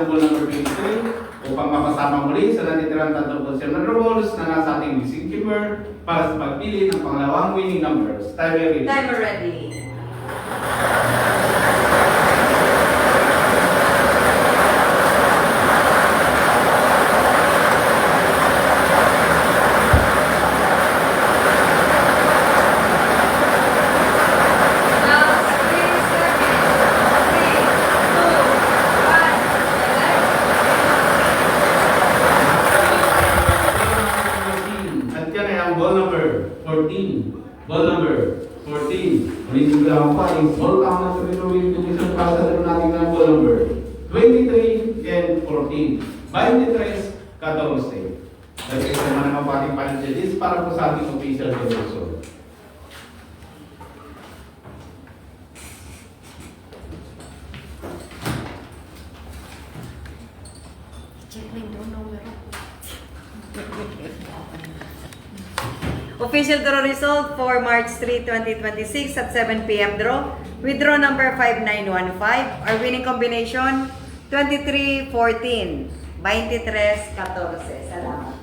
ng goal number 23 upang mapasama muli sa natitirang tatlong position na roles na nasa ating missing keeper para sa pagpili ng pangalawang winning numbers. Timer ready. Timer ready. At yan ay ang goal number 14. Goal number 14. Ulitin ko lang pa, yung small count na sa winning position para sa laro natin ng goal number 23 and 14. 23, 14. Dahil sa mga kapating panagyalis para po sa ating official devotion. Official draw result for March 3, 2026 at 7 p.m. draw. With draw number 5915. Our winning combination 23-14. 23-14. Salamat.